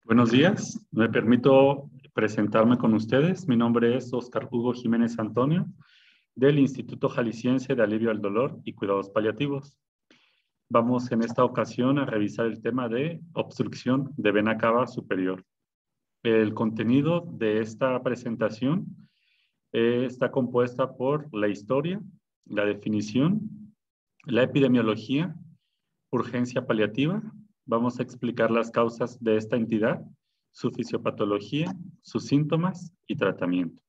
Buenos días, me permito presentarme con ustedes. Mi nombre es Óscar Hugo Jiménez Antonio, del Instituto Jalisciense de Alivio al Dolor y Cuidados Paliativos. Vamos en esta ocasión a revisar el tema de obstrucción de vena cava superior. El contenido de esta presentación está compuesta por la historia, la definición, la epidemiología, urgencia paliativa. Vamos a explicar las causas de esta entidad, su fisiopatología, sus síntomas y tratamiento.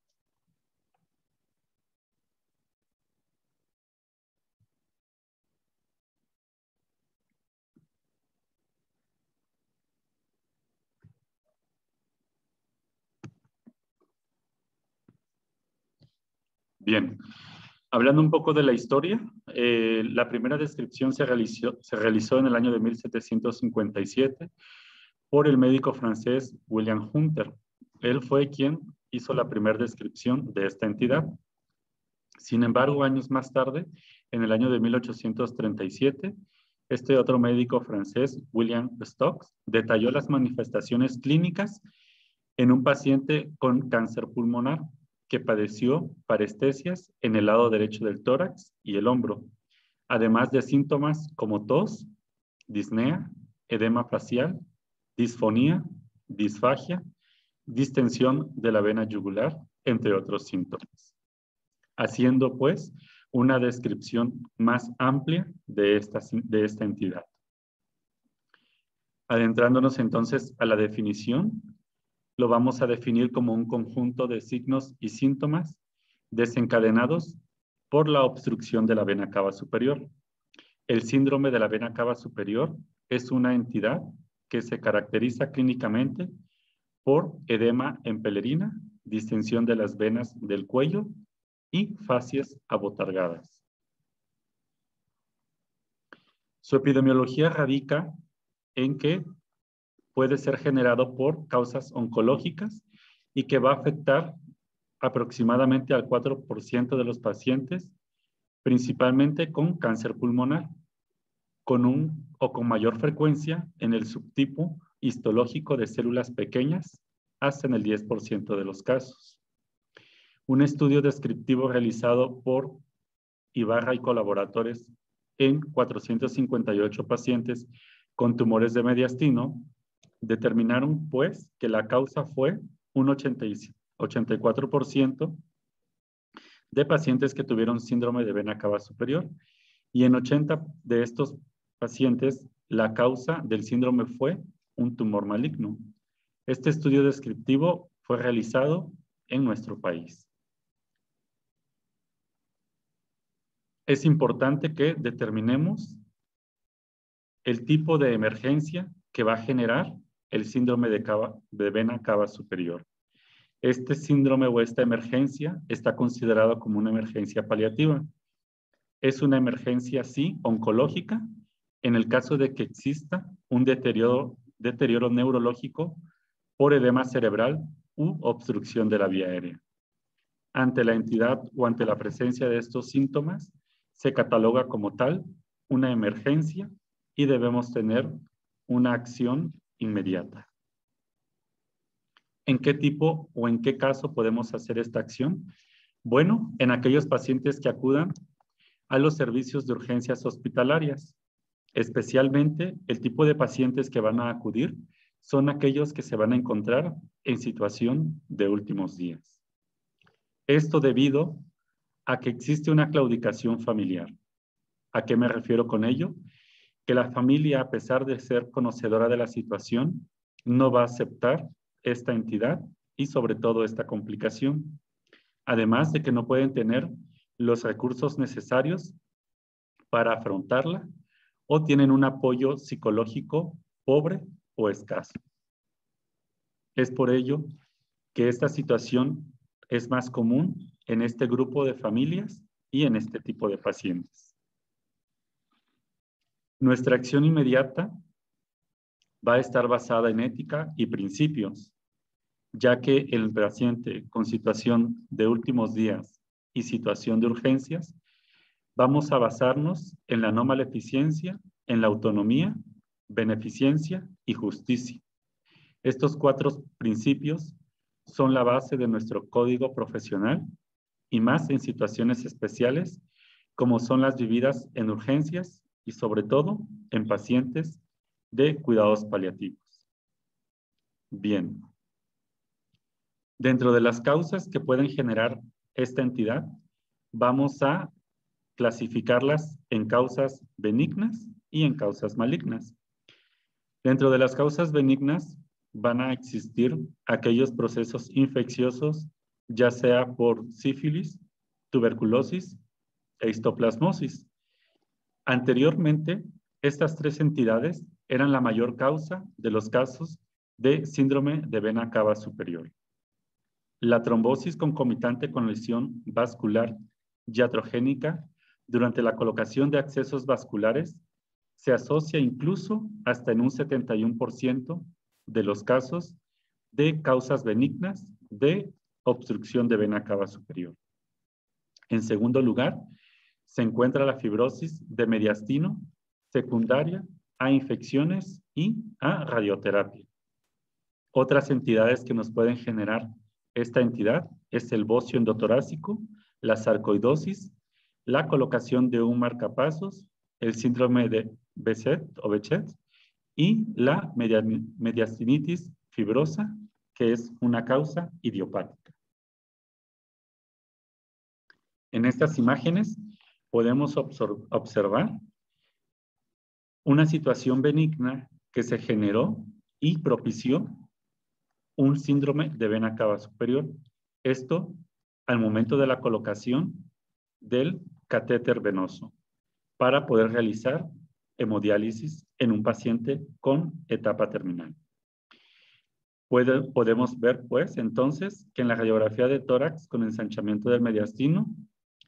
Bien, hablando un poco de la historia, la primera descripción se realizó en el año de 1757 por el médico francés William Hunter. Él fue quien hizo la primera descripción de esta entidad. Sin embargo, años más tarde, en el año de 1837, este otro médico francés, William Stokes, detalló las manifestaciones clínicas en un paciente con cáncer pulmonar que padeció parestesias en el lado derecho del tórax y el hombro, además de síntomas como tos, disnea, edema facial, disfonía, disfagia, distensión de la vena yugular, entre otros síntomas, haciendo pues una descripción más amplia de esta entidad. Adentrándonos entonces a la definición, lo vamos a definir como un conjunto de signos y síntomas desencadenados por la obstrucción de la vena cava superior. El síndrome de la vena cava superior es una entidad que se caracteriza clínicamente por edema en pelerina, distensión de las venas del cuello y fascias abotargadas. Su epidemiología radica en que puede ser generado por causas oncológicas y que va a afectar aproximadamente al 4% de los pacientes, principalmente con cáncer pulmonar, con mayor frecuencia en el subtipo histológico de células pequeñas, hasta en el 10% de los casos. Un estudio descriptivo realizado por Ibarra y colaboradores en 458 pacientes con tumores de mediastino determinaron, pues, que la causa fue un 84% de pacientes que tuvieron síndrome de vena cava superior, y en 80 de estos pacientes la causa del síndrome fue un tumor maligno. Este estudio descriptivo fue realizado en nuestro país. Es importante que determinemos el tipo de emergencia que va a generar el síndrome de vena cava superior. Este síndrome o esta emergencia está considerado como una emergencia paliativa. Es una emergencia, sí, oncológica, en el caso de que exista un deterioro neurológico por edema cerebral u obstrucción de la vía aérea. Ante la entidad o ante la presencia de estos síntomas, se cataloga como tal una emergencia y debemos tener una acción inmediata. ¿En qué tipo o en qué caso podemos hacer esta acción? Bueno, en aquellos pacientes que acudan a los servicios de urgencias hospitalarias. Especialmente el tipo de pacientes que van a acudir son aquellos que se van a encontrar en situación de últimos días. Esto debido a que existe una claudicación familiar. ¿A qué me refiero con ello? Que la familia, a pesar de ser conocedora de la situación, no va a aceptar esta entidad y sobre todo esta complicación. Además de que no pueden tener los recursos necesarios para afrontarla o tienen un apoyo psicológico pobre o escaso. Es por ello que esta situación es más común en este grupo de familias y en este tipo de pacientes. Nuestra acción inmediata va a estar basada en ética y principios, ya que el paciente con situación de últimos días y situación de urgencias, vamos a basarnos en la no maleficencia, en la autonomía, beneficencia y justicia. Estos 4 principios son la base de nuestro código profesional y más en situaciones especiales como son las vividas en urgencias y sobre todo en pacientes de cuidados paliativos. Bien. Dentro de las causas que pueden generar esta entidad, vamos a clasificarlas en causas benignas y en causas malignas. Dentro de las causas benignas van a existir aquellos procesos infecciosos, ya sea por sífilis, tuberculosis e histoplasmosis. Anteriormente, estas 3 entidades eran la mayor causa de los casos de síndrome de vena cava superior. La trombosis concomitante con lesión vascular iatrogénica durante la colocación de accesos vasculares se asocia incluso hasta en un 71% de los casos de causas benignas de obstrucción de vena cava superior. En segundo lugar, se encuentra la fibrosis de mediastino secundaria a infecciones y a radioterapia. Otras entidades que nos pueden generar esta entidad es el bocio endotorácico, la sarcoidosis, la colocación de un marcapasos, el síndrome de Behçet y la mediastinitis fibrosa, que es una causa idiopática. En estas imágenes podemos observar una situación benigna que se generó y propició un síndrome de vena cava superior. Esto al momento de la colocación del catéter venoso para poder realizar hemodiálisis en un paciente con etapa terminal. Podemos ver, pues, entonces, que en la radiografía de tórax con ensanchamiento del mediastino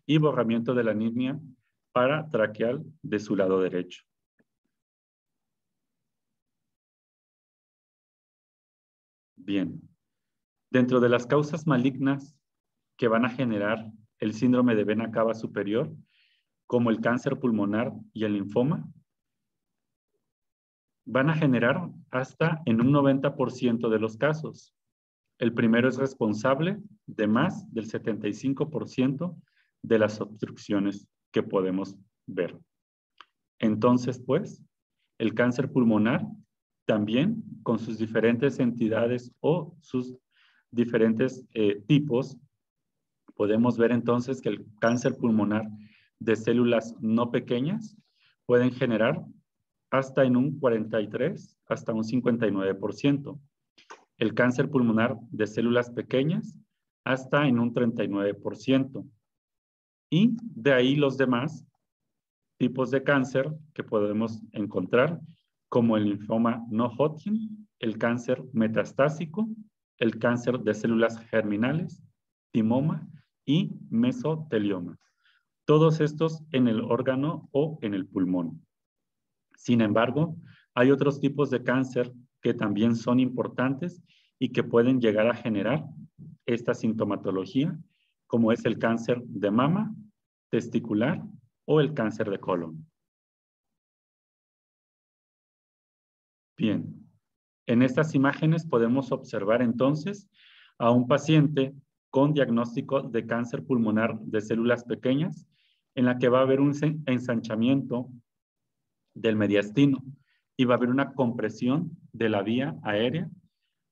y borramiento de la aritmia paratraqueal de su lado derecho. Bien. Dentro de las causas malignas que van a generar el síndrome de vena cava superior, como el cáncer pulmonar y el linfoma, van a generar hasta en un 90% de los casos. El primero es responsable de más del 75% de las obstrucciones que podemos ver. Entonces, pues, el cáncer pulmonar también con sus diferentes entidades o sus diferentes tipos, podemos ver entonces que el cáncer pulmonar de células no pequeñas pueden generar hasta en un 43, hasta un 59%. El cáncer pulmonar de células pequeñas hasta en un 39%. Y de ahí los demás tipos de cáncer que podemos encontrar, como el linfoma no Hodgkin, el cáncer metastásico, el cáncer de células germinales, timoma y mesotelioma. Todos estos en el órgano o en el pulmón. Sin embargo, hay otros tipos de cáncer que también son importantes y que pueden llegar a generar esta sintomatología, como es el cáncer de mama, testicular o el cáncer de colon. Bien, en estas imágenes podemos observar entonces a un paciente con diagnóstico de cáncer pulmonar de células pequeñas, en la que va a haber un ensanchamiento del mediastino y va a haber una compresión de la vía aérea,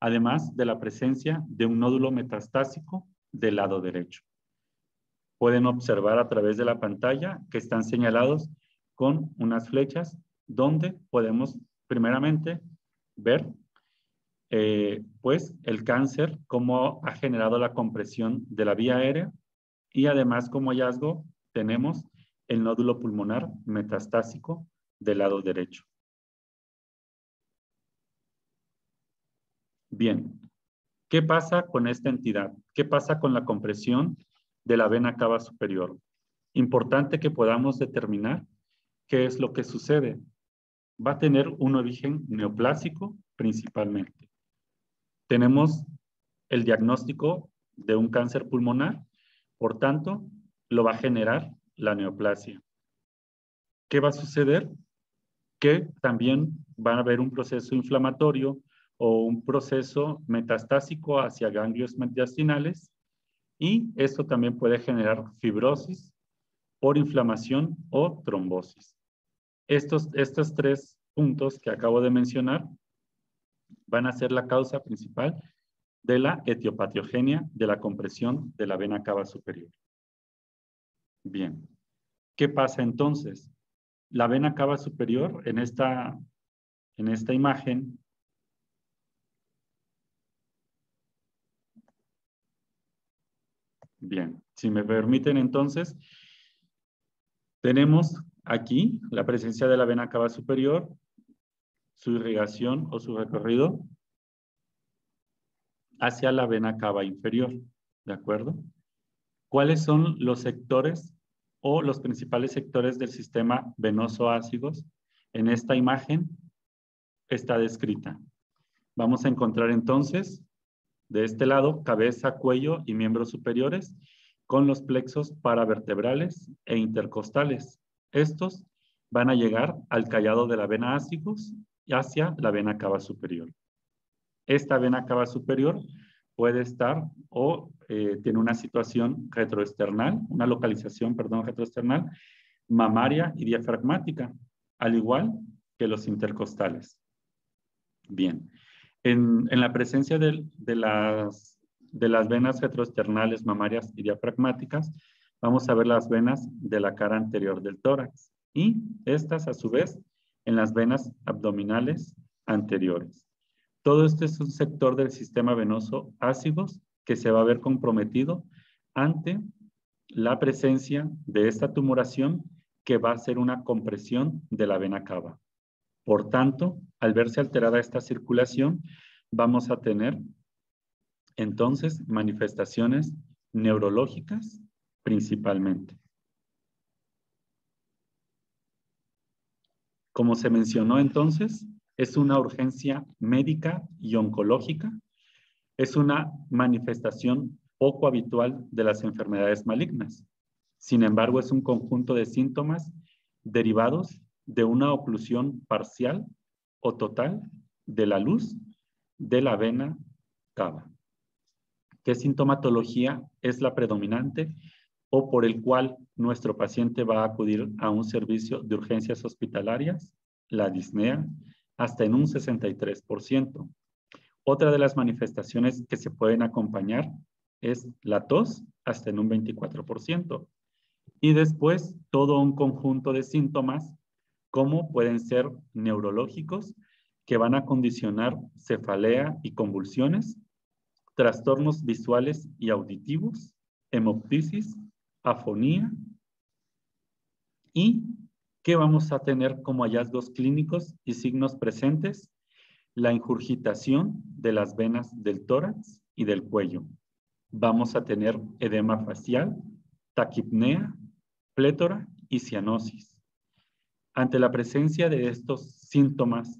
además de la presencia de un nódulo metastásico del lado derecho. Pueden observar a través de la pantalla que están señalados con unas flechas donde podemos primeramente ver pues el cáncer, cómo ha generado la compresión de la vía aérea y además como hallazgo tenemos el nódulo pulmonar metastásico del lado derecho. Bien, ¿qué pasa con esta entidad? ¿Qué pasa con la compresión de la vena cava superior? Importante que podamos determinar qué es lo que sucede. Va a tener un origen neoplásico principalmente. Tenemos el diagnóstico de un cáncer pulmonar, por tanto, lo va a generar la neoplasia. ¿Qué va a suceder? Que también va a haber un proceso inflamatorio o un proceso metastásico hacia ganglios mediastinales, y esto también puede generar fibrosis por inflamación o trombosis. Estos 3 puntos que acabo de mencionar van a ser la causa principal de la etiopatiogenia de la compresión de la vena cava superior. Bien, ¿qué pasa entonces? La vena cava superior en esta imagen bien, si me permiten entonces, tenemos aquí la presencia de la vena cava superior, su irrigación o su recorrido hacia la vena cava inferior, ¿de acuerdo? ¿Cuáles son los sectores o los principales sectores del sistema venoso ácigos? En esta imagen está descrita. Vamos a encontrar entonces, de este lado, cabeza, cuello y miembros superiores con los plexos paravertebrales e intercostales. Estos van a llegar al callado de la vena ácigos y hacia la vena cava superior. Esta vena cava superior puede estar o tiene una situación retroesternal, una localización, perdón, retroesternal, mamaria y diafragmática, al igual que los intercostales. Bien, en la presencia de las venas retroesternales, mamarias y diafragmáticas, vamos a ver las venas de la cara anterior del tórax y estas a su vez en las venas abdominales anteriores. Todo esto es un sector del sistema venoso ácigos que se va a ver comprometido ante la presencia de esta tumoración que va a ser una compresión de la vena cava. Por tanto, al verse alterada esta circulación, vamos a tener entonces manifestaciones neurológicas principalmente. Como se mencionó entonces, es una urgencia médica y oncológica. Es una manifestación poco habitual de las enfermedades malignas. Sin embargo, es un conjunto de síntomas derivados de una oclusión parcial o total de la luz de la vena cava. ¿Qué sintomatología es la predominante o por el cual nuestro paciente va a acudir a un servicio de urgencias hospitalarias? La disnea, hasta en un 63%. Otra de las manifestaciones que se pueden acompañar es la tos, hasta en un 24%. Y después todo un conjunto de síntomas como pueden ser neurológicos que van a condicionar cefalea y convulsiones, trastornos visuales y auditivos, hemoptisis, afonía y que vamos a tener como hallazgos clínicos y signos presentes la ingurgitación de las venas del tórax y del cuello. Vamos a tener edema facial, taquipnea, plétora y cianosis. Ante la presencia de estos síntomas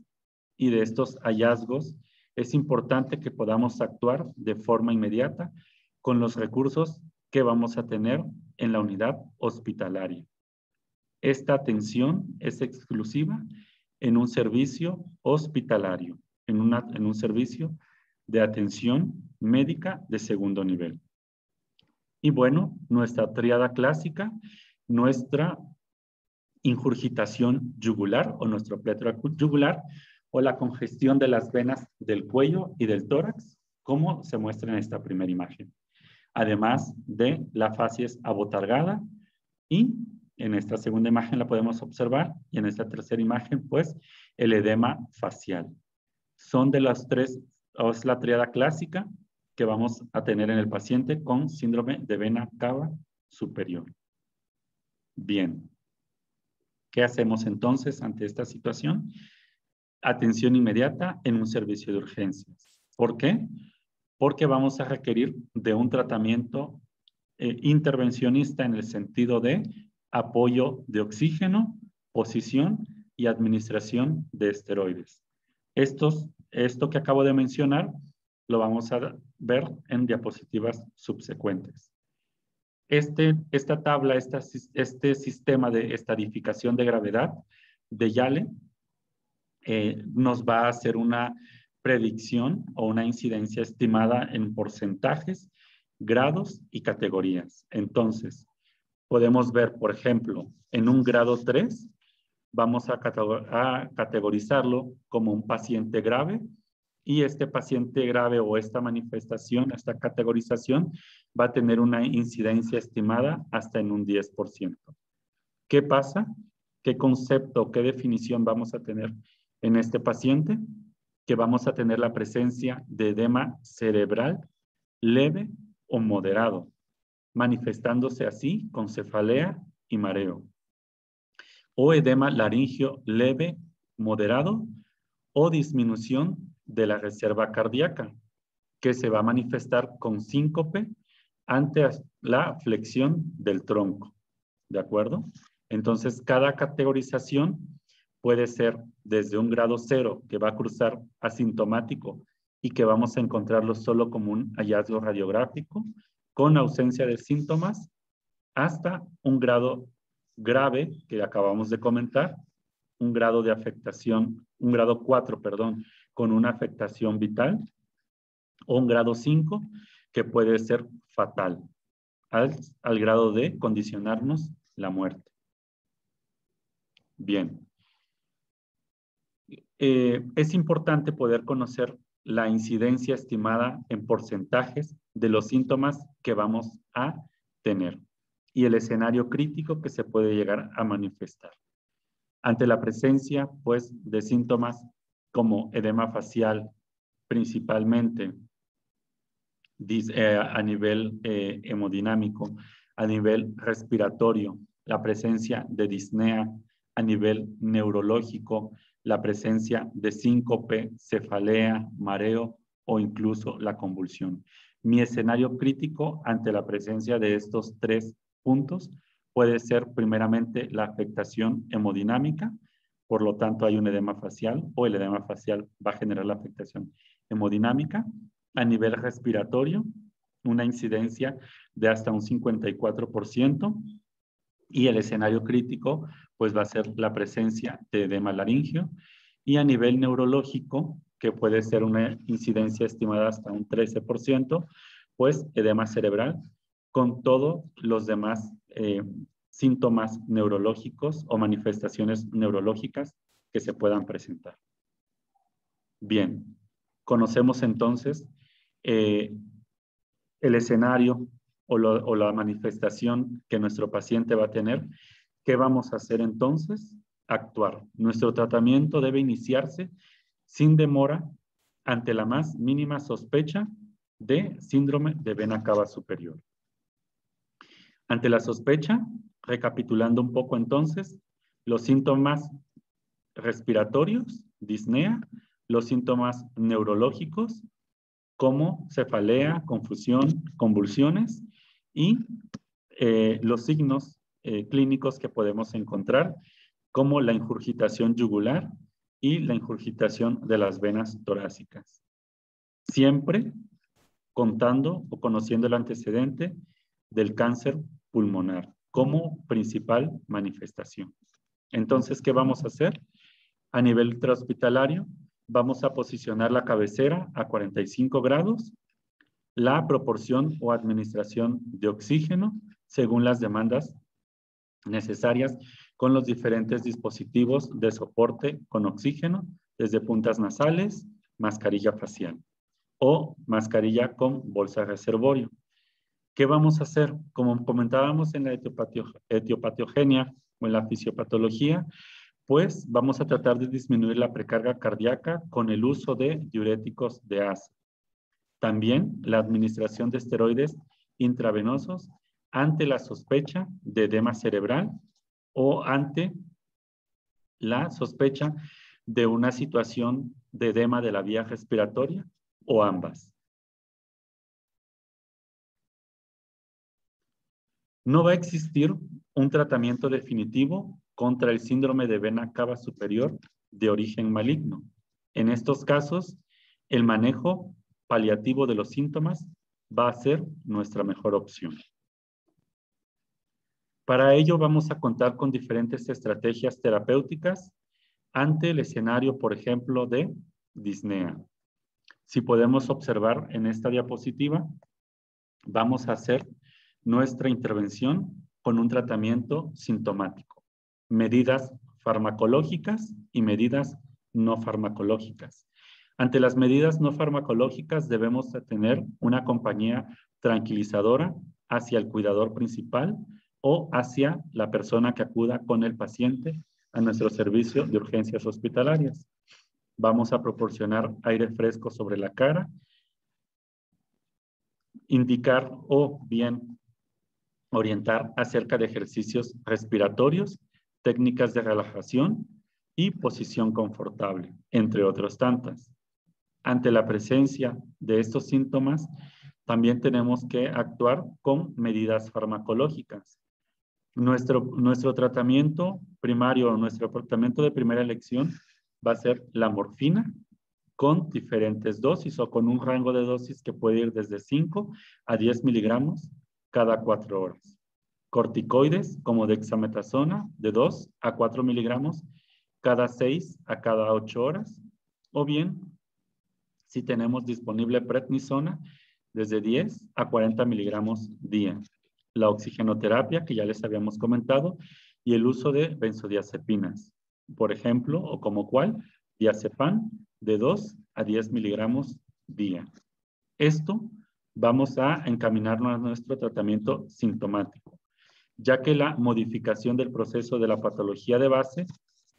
y de estos hallazgos, es importante que podamos actuar de forma inmediata con los recursos que vamos a tener en la unidad hospitalaria. Esta atención es exclusiva en un servicio hospitalario, en un servicio de atención médica de segundo nivel. Y bueno, nuestra tríada clásica, nuestra ingurgitación yugular o nuestro plétora yugular o la congestión de las venas del cuello y del tórax, como se muestra en esta primera imagen. Además de la facies abotargada y en esta segunda imagen la podemos observar y en esta tercera imagen pues el edema facial. Son de las tres, o es la tríada clásica que vamos a tener en el paciente con síndrome de vena cava superior. Bien. ¿Qué hacemos entonces ante esta situación? Atención inmediata en un servicio de urgencias. ¿Por qué? Porque vamos a requerir de un tratamiento intervencionista en el sentido de apoyo de oxígeno, posición y administración de esteroides. Esto que acabo de mencionar lo vamos a ver en diapositivas subsecuentes. Esta tabla, este sistema de estadificación de gravedad de Yale nos va a hacer una predicción o una incidencia estimada en porcentajes, grados y categorías. Entonces, podemos ver, por ejemplo, en un grado 3, vamos a categorizarlo como un paciente grave, y este paciente grave o esta manifestación, esta categorización, va a tener una incidencia estimada hasta en un 10%. ¿Qué pasa? ¿Qué concepto, qué definición vamos a tener en este paciente? Que vamos a tener la presencia de edema cerebral leve o moderado, manifestándose así con cefalea y mareo. O edema laringio leve, moderado, o disminución de la reserva cardíaca, que se va a manifestar con síncope ante la flexión del tronco. ¿De acuerdo? Entonces, cada categorización puede ser desde un grado 0, que va a cruzar asintomático y que vamos a encontrarlo solo como un hallazgo radiográfico, con ausencia de síntomas, hasta un grado grave, que acabamos de comentar, un grado de afectación, un grado 4, perdón, con una afectación vital, o un grado 5, que puede ser fatal, al grado de condicionarnos la muerte. Bien. Es importante poder conocer la incidencia estimada en porcentajes de los síntomas que vamos a tener y el escenario crítico que se puede llegar a manifestar. Ante la presencia, pues, de síntomas como edema facial, principalmente a nivel hemodinámico, a nivel respiratorio, la presencia de disnea a nivel neurológico, la presencia de síncope, cefalea, mareo o incluso la convulsión. Mi escenario crítico ante la presencia de estos 3 puntos puede ser primeramente la afectación hemodinámica, por lo tanto hay un edema facial o el edema facial va a generar la afectación hemodinámica. A nivel respiratorio, una incidencia de hasta un 54%, y el escenario crítico pues va a ser la presencia de edema laringio, y a nivel neurológico, que puede ser una incidencia estimada hasta un 13%, pues edema cerebral, con todos los demás síntomas neurológicos o manifestaciones neurológicas que se puedan presentar. Bien, conocemos entonces el escenario o la manifestación que nuestro paciente va a tener. ¿Qué vamos a hacer entonces? Actuar. Nuestro tratamiento debe iniciarse sin demora ante la más mínima sospecha de síndrome de vena cava superior. Ante la sospecha, recapitulando un poco entonces, los síntomas respiratorios, disnea, los síntomas neurológicos, como cefalea, confusión, convulsiones, y los signos clínicos que podemos encontrar, como la ingurgitación yugular y la ingurgitación de las venas torácicas. Siempre contando o conociendo el antecedente del cáncer pulmonar como principal manifestación. Entonces, ¿qué vamos a hacer? A nivel intrahospitalario, vamos a posicionar la cabecera a 45 grados, la proporción o administración de oxígeno según las demandas necesarias con los diferentes dispositivos de soporte con oxígeno, desde puntas nasales, mascarilla facial o mascarilla con bolsa reservorio. ¿Qué vamos a hacer? Como comentábamos en la etiopatiogenia o en la fisiopatología, pues vamos a tratar de disminuir la precarga cardíaca con el uso de diuréticos de ACE. También la administración de esteroides intravenosos ante la sospecha de edema cerebral o ante la sospecha de una situación de edema de la vía respiratoria o ambas. No va a existir un tratamiento definitivo contra el síndrome de vena cava superior de origen maligno. En estos casos, el manejo paliativo de los síntomas va a ser nuestra mejor opción. Para ello vamos a contar con diferentes estrategias terapéuticas ante el escenario, por ejemplo, de disnea. Si podemos observar en esta diapositiva, vamos a hacer nuestra intervención con un tratamiento sintomático, medidas farmacológicas y medidas no farmacológicas. Ante las medidas no farmacológicas debemos tener una compañía tranquilizadora hacia el cuidador principal o hacia la persona que acuda con el paciente a nuestro servicio de urgencias hospitalarias. Vamos a proporcionar aire fresco sobre la cara, indicar o bien orientar acerca de ejercicios respiratorios, técnicas de relajación y posición confortable, entre otras tantas. Ante la presencia de estos síntomas, también tenemos que actuar con medidas farmacológicas. Nuestro tratamiento primario, nuestro tratamiento de primera elección va a ser la morfina con diferentes dosis o con un rango de dosis que puede ir desde 5 a 10 miligramos cada 4 horas. Corticoides como dexametasona de 2 a 4 miligramos cada 6 a cada 8 horas. O bien, si tenemos disponible prednisona, desde 10 a 40 miligramos día. La oxigenoterapia, que ya les habíamos comentado, y el uso de benzodiazepinas. Por ejemplo, o como cuál, diazepam de 2 a 10 miligramos día. Esto vamos a encaminarnos a nuestro tratamiento sintomático, ya que la modificación del proceso de la patología de base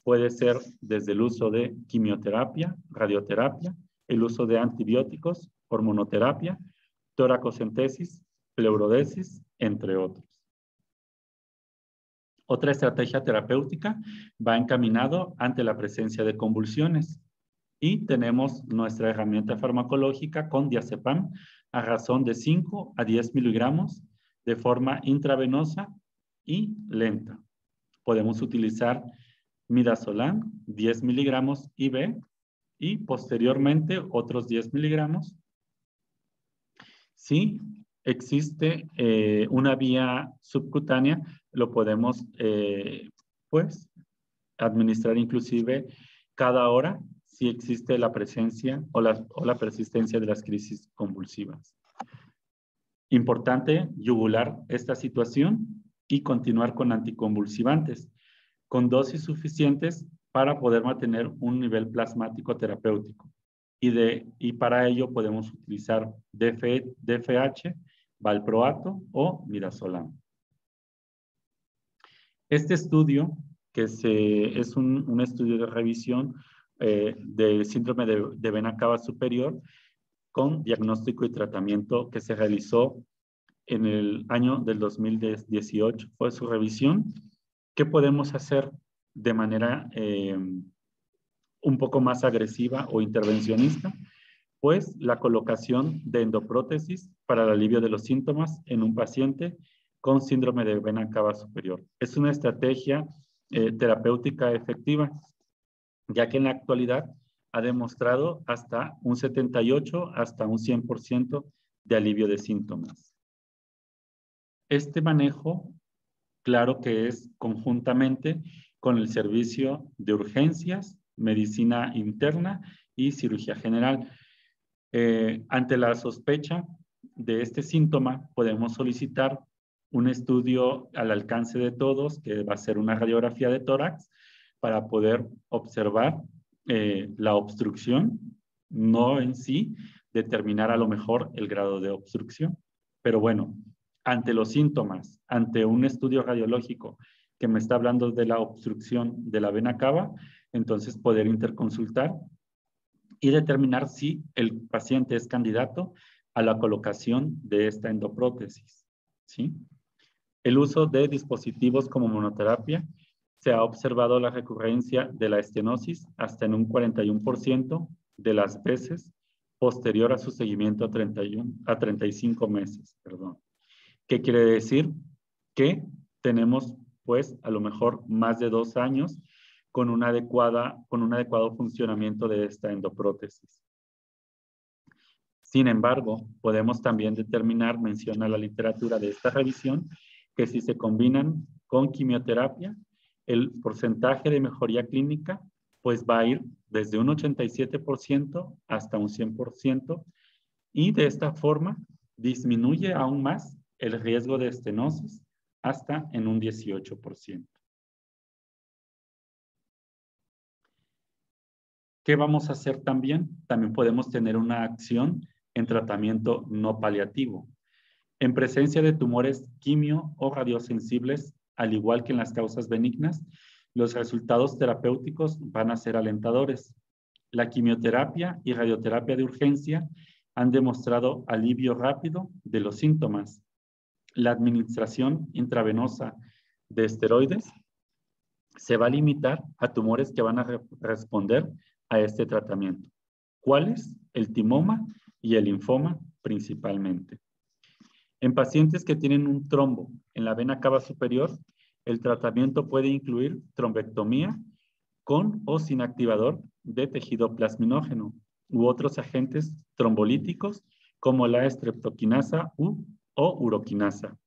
puede ser desde el uso de quimioterapia, radioterapia, el uso de antibióticos, hormonoterapia, toracocentesis, pleurodesis, entre otros. Otra estrategia terapéutica va encaminado ante la presencia de convulsiones y tenemos nuestra herramienta farmacológica con diazepam a razón de 5 a 10 miligramos de forma intravenosa y lenta. Podemos utilizar midazolam 10 miligramos IV y posteriormente otros 10 miligramos. Si existe una vía subcutánea, lo podemos pues administrar inclusive cada hora si existe la presencia o la persistencia de las crisis convulsivas. Importante yugular esta situación y continuar con anticonvulsivantes con dosis suficientes para poder mantener un nivel plasmático terapéutico. Y para ello podemos utilizar DFH, valproato o midazolam. Este estudio, que es un estudio de revisión del síndrome de vena cava superior con diagnóstico y tratamiento que se realizó en el año del 2018, fue su revisión. ¿Qué podemos hacer de manera un poco más agresiva o intervencionista? Pues la colocación de endoprótesis para el alivio de los síntomas en un paciente con síndrome de vena cava superior. Es una estrategia terapéutica efectiva, ya que en la actualidad ha demostrado hasta un 78, hasta un 100% de alivio de síntomas. Este manejo, claro que es conjuntamente con el servicio de urgencias, medicina interna y cirugía general. Ante la sospecha de este síntoma, podemos solicitar un estudio al alcance de todos, que va a ser una radiografía de tórax, para poder observar la obstrucción, no en sí determinar a lo mejor el grado de obstrucción. Pero bueno, ante los síntomas, ante un estudio radiológico que me está hablando de la obstrucción de la vena cava, entonces poder interconsultar y determinar si el paciente es candidato a la colocación de esta endoprótesis, ¿sí? El uso de dispositivos como monoterapia, se ha observado la recurrencia de la estenosis hasta en un 41% de las veces posterior a su seguimiento a 35 meses, perdón. ¿Qué quiere decir? Que tenemos, pues, a lo mejor más de 2 años con un adecuado funcionamiento de esta endoprótesis. Sin embargo, podemos también determinar, menciona la literatura de esta revisión, que si se combinan con quimioterapia, el porcentaje de mejoría clínica pues va a ir desde un 87% hasta un 100%, y de esta forma disminuye aún más el riesgo de estenosis hasta en un 18%. ¿Qué vamos a hacer también? También podemos tener una acción en tratamiento no paliativo. En presencia de tumores quimio o radiosensibles, al igual que en las causas benignas, los resultados terapéuticos van a ser alentadores. La quimioterapia y radioterapia de urgencia han demostrado alivio rápido de los síntomas. La administración intravenosa de esteroides se va a limitar a tumores que van a responder a este tratamiento. ¿Cuáles? El timoma y el linfoma principalmente. En pacientes que tienen un trombo en la vena cava superior, el tratamiento puede incluir trombectomía con o sin activador de tejido plasminógeno u otros agentes trombolíticos como la streptokinasa U o uroquinasa.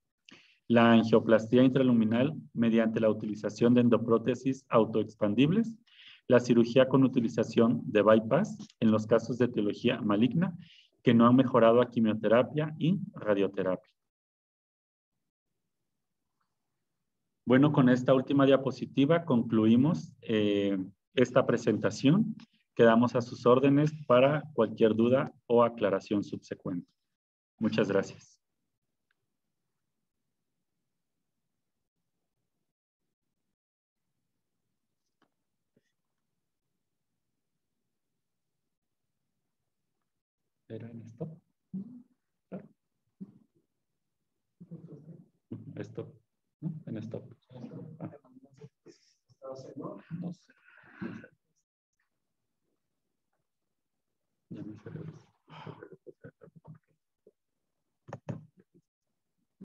La angioplastía intraluminal mediante la utilización de endoprótesis autoexpandibles, la cirugía con utilización de bypass en los casos de etiología maligna que no han mejorado a quimioterapia y radioterapia. Bueno, con esta última diapositiva concluimos esta presentación. Quedamos a sus órdenes para cualquier duda o aclaración subsecuente. Muchas gracias. ¿Era en stop? Claro. Stop. ¿No? En stop. Ah. No sé. Ya me salió.